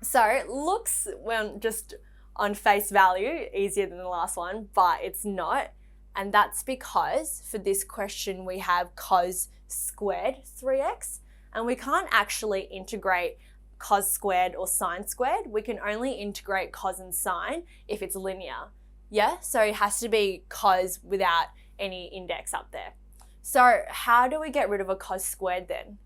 So it looks, well, just on face value, easier than the last one, but it's not. And that's because for this question, we have cos squared 3x, and we can't actually integrate cos squared or sine squared. We can only integrate cos and sine if it's linear. Yeah, so it has to be cos without any index up there. So how do we get rid of a cos squared then?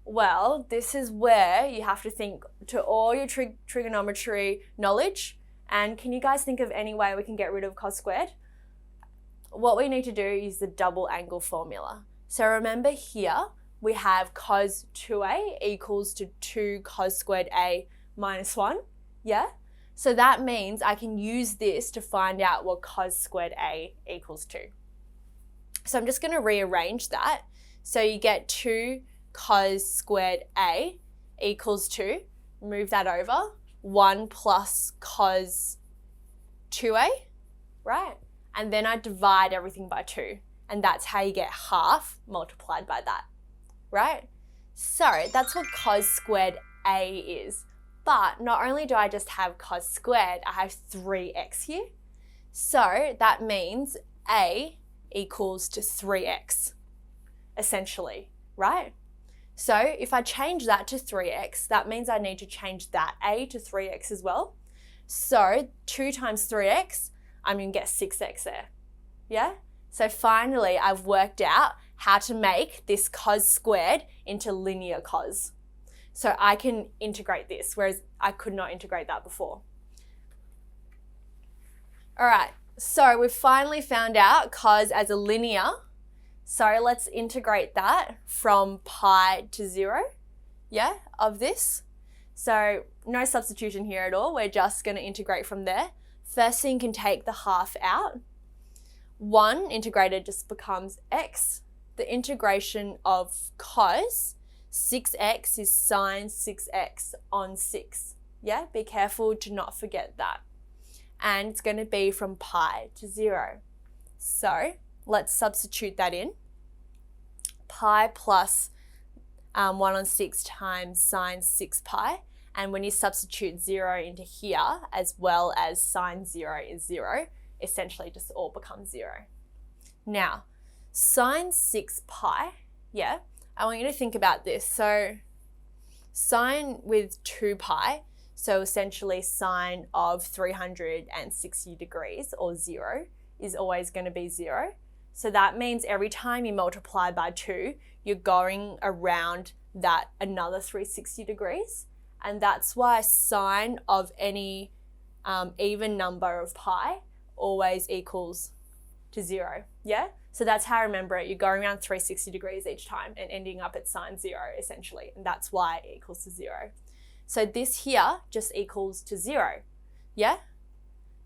Well, this is where you have to think to all your trigonometry knowledge. And can you guys think of any way we can get rid of cos squared? What we need to do is the double angle formula. So remember here, we have cos 2a equals to 2 cos squared a minus 1, yeah? So that means I can use this to find out what cos squared a equals to. So I'm just going to rearrange that. So you get 2 cos squared a equals to, move that over, 1 plus cos 2a, right? And then I divide everything by 2. And that's how you get half multiplied by that, right? So that's what cos squared a is. But not only do I just have cos squared, I have 3x here. So that means a equals to 3x, essentially, right? So if I change that to 3x, that means I need to change that a to 3x as well. So 2 times 3x, I'm going to get 6x there, yeah? So finally, I've worked out how to make this cos squared into linear cos. So I can integrate this, whereas I could not integrate that before. All right, so we've finally found out cos as a linear. So let's integrate that from pi to 0, yeah, of this. So no substitution here at all. We're just going to integrate from there. First thing, you can take the half out. 1 integrated just becomes x. The integration of cos 6x is sine 6x on 6. Yeah, be careful to not forget that. And it's going to be from pi to 0. So let's substitute that in. Pi plus 1 on 6 times sine 6 pi. And when you substitute 0 into here, as well as sine 0 is 0, essentially just all becomes 0. Now, sine 6 pi, yeah, I want you to think about this. So sine with 2 pi, so essentially sine of 360 degrees or 0 is always going to be 0. So that means every time you multiply by 2, you're going around that another 360 degrees. And that's why sine of any even number of pi always equals to 0, yeah? So that's how I remember it. You're going around 360 degrees each time and ending up at sine 0, essentially. And that's why it equals to 0. So this here just equals to 0, yeah?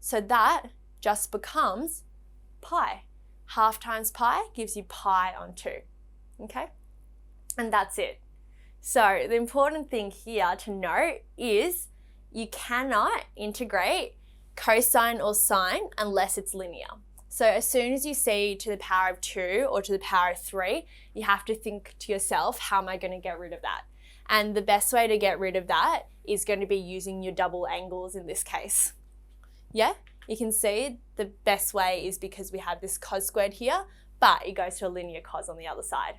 So that just becomes pi. Half times pi gives you pi on 2, okay? And that's it. So the important thing here to note is you cannot integrate cosine or sine unless it's linear. So as soon as you see to the power of 2 or to the power of 3, you have to think to yourself, how am I going to get rid of that? And the best way to get rid of that is going to be using your double angles in this case. Yeah, you can see the best way is because we have this cos squared here, but it goes to a linear cos on the other side.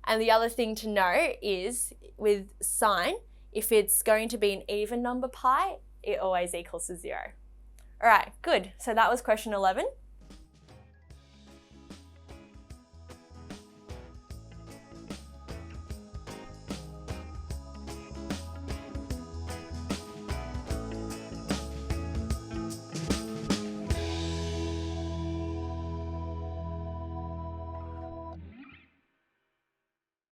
And the other thing to know is with sine, if it's going to be an even number pi, it always equals to 0. All right, good. So that was question 11.